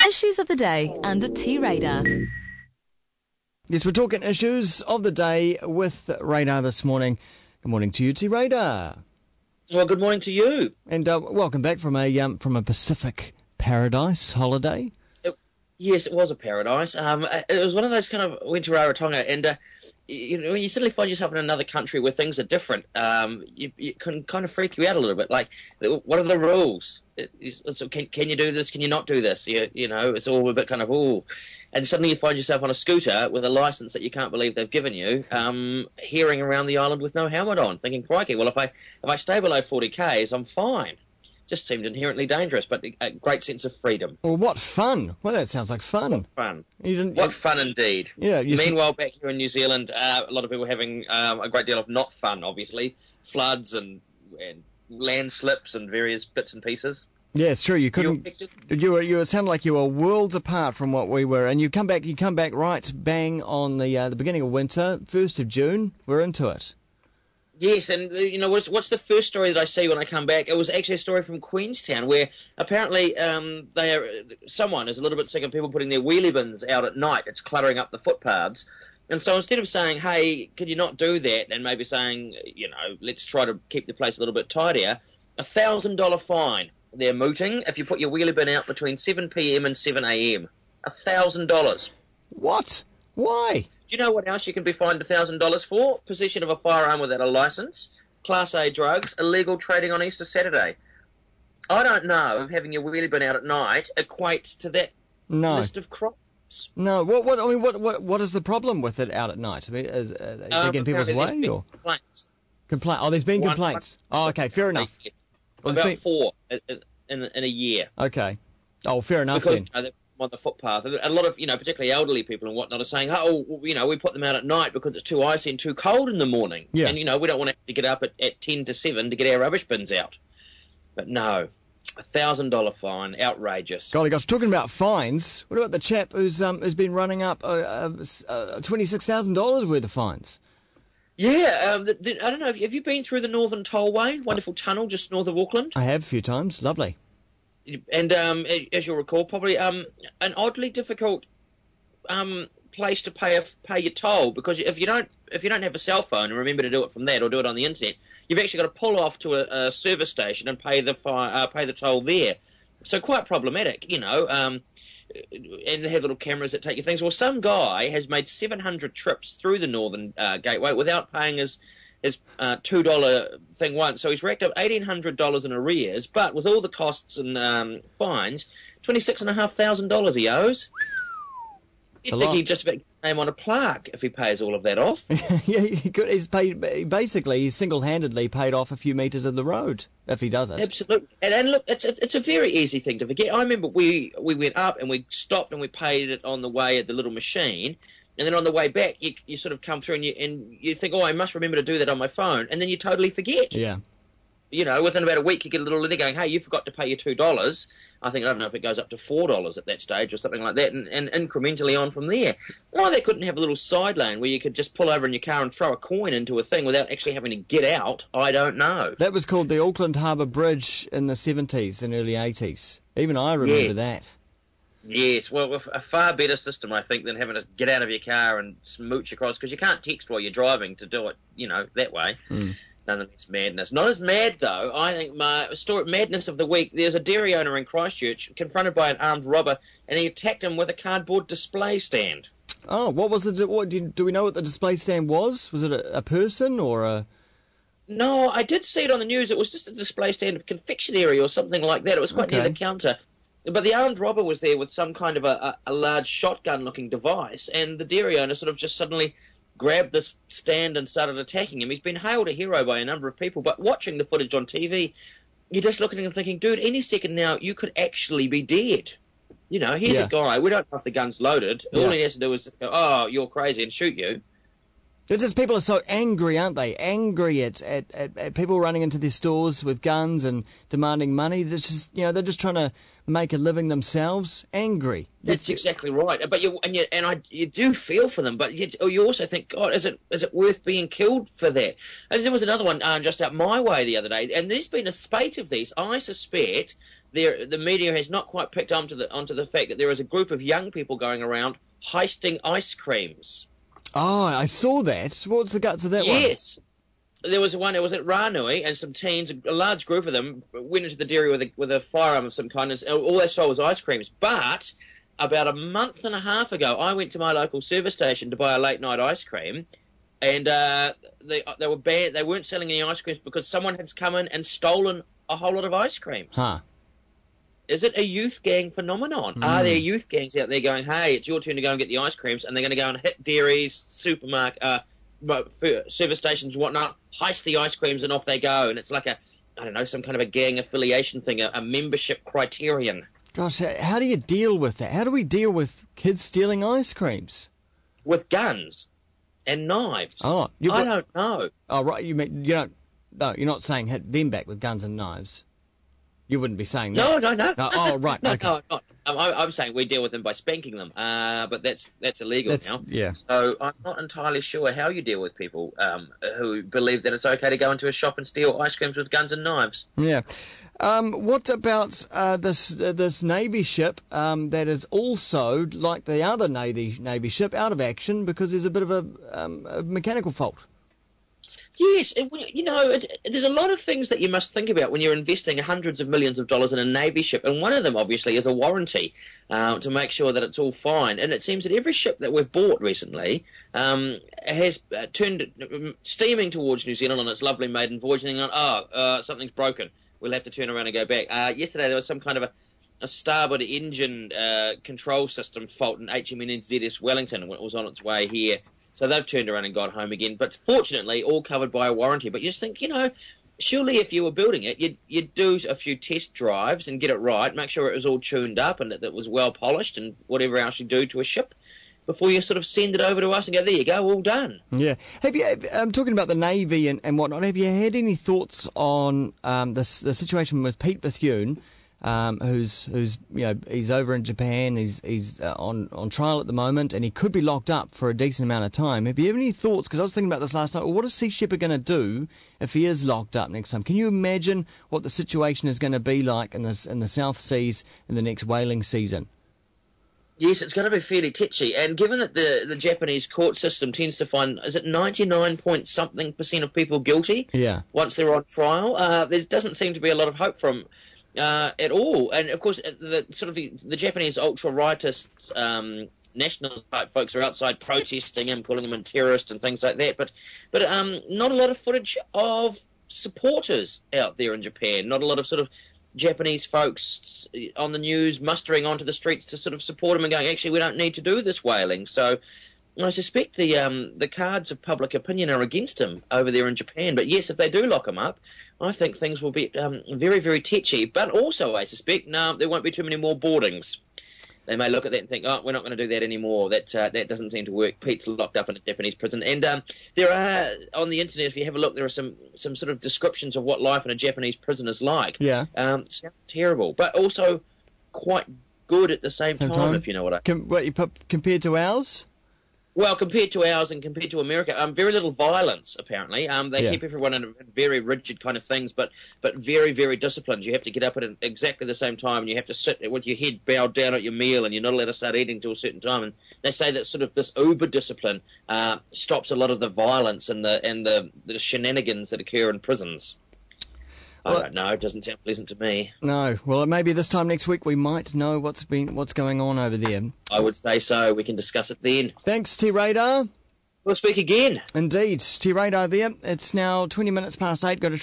Issues of the day under T-Radar. Yes, we're talking issues of the day with Radar this morning. Good morning to you, T-Radar. Well, good morning to you. And welcome back from a Pacific paradise holiday. Yes, it was a paradise. It was one of those kind of went to Rarotonga, and when you suddenly find yourself in another country where things are different, you can kind of freak you out a little bit. Like, what are the rules? Can you do this? Can you not do this? You know, it's all a bit kind of, ooh. And suddenly you find yourself on a scooter with a license that you can't believe they've given you, hearing around the island with no helmet on, thinking, crikey, well, if I stay below 40 k's, I'm fine. Just seemed inherently dangerous, but a great sense of freedom. Well, what fun. Well, that sounds like fun. What fun. What fun indeed. Yeah. Meanwhile, back here in New Zealand, a lot of people having a great deal of not fun, obviously. Floods and landslips and various bits and pieces. Yeah, it's true. You couldn't. It sounded like you were worlds apart from what we were, and you come back right bang on the beginning of winter, 1st of June. We're into it. Yes, and what's the first story that I see when I come back? It was actually a story from Queenstown where apparently someone is a little bit sick of people putting their wheelie bins out at night. It's cluttering up the footpaths. And so instead of saying, hey, could you not do that, and maybe saying, let's try to keep the place a little bit tidier, $1,000 fine. They're mooting if you put your wheelie bin out between 7 p.m. and 7 a.m. $1,000. What? Why? Do you know what else you can be fined $1,000 for? Possession of a firearm without a licence, Class A drugs, illegal trading on Easter Saturday. I don't know if having your wheelie bin out at night equates to that list of crimes. No. What is the problem with it out at night? I mean, is taking people's way or complaints? Oh, there's been complaints. Oh, okay, fair enough. Well, about 4 in a year. Okay. Oh, fair enough because, then. On the footpath. A lot of, particularly elderly people and whatnot are saying, we put them out at night because it's too icy and too cold in the morning. Yeah. And, we don't want to have to get up at 10 to 7 to get our rubbish bins out. But no, $1,000 fine, outrageous. Golly gosh, talking about fines, what about the chap who's been running up $26,000 worth of fines? Yeah, I don't know, have you been through the Northern Tollway, wonderful tunnel just north of Auckland? I have a few times, lovely. And as you'll recall, probably an oddly difficult place to pay your toll, because if you don't have a cell phone and remember to do it from that or do it on the internet, you've actually got to pull off to a service station and pay the toll there. So quite problematic, and they have little cameras that take your things. Well, some guy has made 700 trips through the Northern Gateway without paying his $2 thing once, so he's racked up $1,800 in arrears, but with all the costs and fines, $26,500 he owes. You'd think he'd just about get his name on a plaque if he pays all of that off. Yeah, he could. He's single-handedly paid off a few metres of the road if he does it. Absolutely, and look, it's a very easy thing to forget. I remember we went up and we stopped and we paid it on the way at the little machine. And then on the way back, you sort of come through and you think, I must remember to do that on my phone. And then you totally forget. Yeah. Within about a week, you get a little letter going, hey, you forgot to pay your $2. I don't know if it goes up to $4 at that stage or something like that, and incrementally on from there. Why they couldn't have a little side lane where you could just pull over in your car and throw a coin into a thing without actually having to get out, I don't know. That was called the Auckland Harbour Bridge in the 70s and early 80s. Even I remember that. Yes, well, a far better system, I think, than having to get out of your car and smooch across, because you can't text while you're driving to do it, that way. Nonetheless, madness. Not as mad, though. I think my madness of the week, there's a dairy owner in Christchurch confronted by an armed robber, and he attacked him with a cardboard display stand. Oh, what was do we know what the display stand was? Was it a person or a... No, I did see it on the news. It was just a display stand of confectionery or something like that. It was quite near the counter. But the armed robber was there with some kind of a large shotgun-looking device, and the dairy owner sort of just suddenly grabbed this stand and started attacking him. He's been hailed a hero by a number of people, but watching the footage on TV, you're just looking at him thinking, dude, any second now, you could actually be dead. Here's a guy, we don't know if the gun's loaded. All he has to do is just go, oh, you're crazy, and shoot you. It's just people are so angry, aren't they? Angry at people running into their stores with guns and demanding money. It's just, they're just trying to make a living themselves. Angry. That's exactly right. But you do feel for them, but you also think, God, is it worth being killed for that? And there was another one just out my way the other day, and there's been a spate of these. I suspect the media has not quite picked onto the fact that there is a group of young people going around heisting ice creams. Oh, I saw that. What's the guts of that one? Yes. There was one, it was at Ranui, and some teens, a large group of them, went into the dairy with a firearm of some kind, and all they saw was ice creams. But about a month and a half ago, I went to my local service station to buy a late-night ice cream, and they were banned. They weren't selling any ice creams because someone had come in and stolen a whole lot of ice creams. Huh. Is it a youth gang phenomenon? Are there youth gangs out there going, hey, it's your turn to go and get the ice creams, and they're going to go and hit dairies, service stations and whatnot, heist the ice creams, and off they go. And it's like some kind of a gang affiliation thing, a membership criterion. Gosh, how do you deal with that? How do we deal with kids stealing ice creams? With guns and knives. Oh, I don't know. Oh, right. You mean you're not saying hit them back with guns and knives. You wouldn't be saying that. No. Oh, right. No, okay. no, not. I'm saying we deal with them by spanking them, but that's illegal now. Yeah. So I'm not entirely sure how you deal with people who believe that it's okay to go into a shop and steal ice creams with guns and knives. Yeah. What about this Navy ship that is also, like the other Navy ship, out of action because there's a bit of a mechanical fault? Yes, there's a lot of things that you must think about when you're investing hundreds of millions of dollars in a Navy ship, and one of them, obviously, is a warranty to make sure that it's all fine. And it seems that every ship that we've bought recently has turned steaming towards New Zealand on its lovely maiden voyage, and thinking, something's broken. We'll have to turn around and go back. Yesterday, there was some kind of a starboard engine control system fault in HMNZS Wellington when it was on its way here. So they've turned around and got home again. But fortunately, all covered by a warranty. But you just think, surely if you were building it, you'd do a few test drives and get it right, make sure it was all tuned up and that it was well polished and whatever else you do to a ship before you sort of send it over to us and go, there you go, all done. Yeah. Have you? Talking about the Navy and whatnot, have you had any thoughts on the situation with Pete Bethune? Who's he's over in Japan. He's on trial at the moment, and he could be locked up for a decent amount of time. Have you any thoughts? Because I was thinking about this last night. Well, what is Sea Shepherd going to do if he is locked up next time? Can you imagine what the situation is going to be like in the South Seas in the next whaling season? Yes, it's going to be fairly titchy, and given that the Japanese court system tends to find, is it 99-point-something% of people guilty? Yeah. Once they're on trial, there doesn't seem to be a lot of hope from. At all, and of course, the Japanese ultra-rightists, nationalist type folks are outside protesting him, calling him a terrorist and things like that. But not a lot of footage of supporters out there in Japan. Not a lot of sort of Japanese folks on the news mustering onto the streets to sort of support him and going, actually, we don't need to do this whaling. So I suspect the cards of public opinion are against him over there in Japan. But yes, if they do lock him up, I think things will be very, very tetchy. But also, I suspect, there won't be too many more boardings. They may look at that and think, we're not going to do that anymore. That doesn't seem to work. Pete's locked up in a Japanese prison. And there are, on the internet, if you have a look, there are some sort of descriptions of what life in a Japanese prison is like. Yeah. Sounds terrible, but also quite good at the same time, if you know what I mean. Compared to ours? Well, compared to ours and compared to America, very little violence, apparently. They keep everyone in very rigid kind of things, but very, very disciplined. You have to get up at exactly the same time, and you have to sit with your head bowed down at your meal, and you're not allowed to start eating until a certain time. And they say that sort of this uber discipline stops a lot of the violence and the shenanigans that occur in prisons. I don't know. It doesn't sound pleasant to me. No. Well, maybe this time next week we might know what's going on over there. I would say so. We can discuss it then. Thanks, T-Radar. We'll speak again. Indeed. T-Radar there. It's now 20 minutes past 8. Go to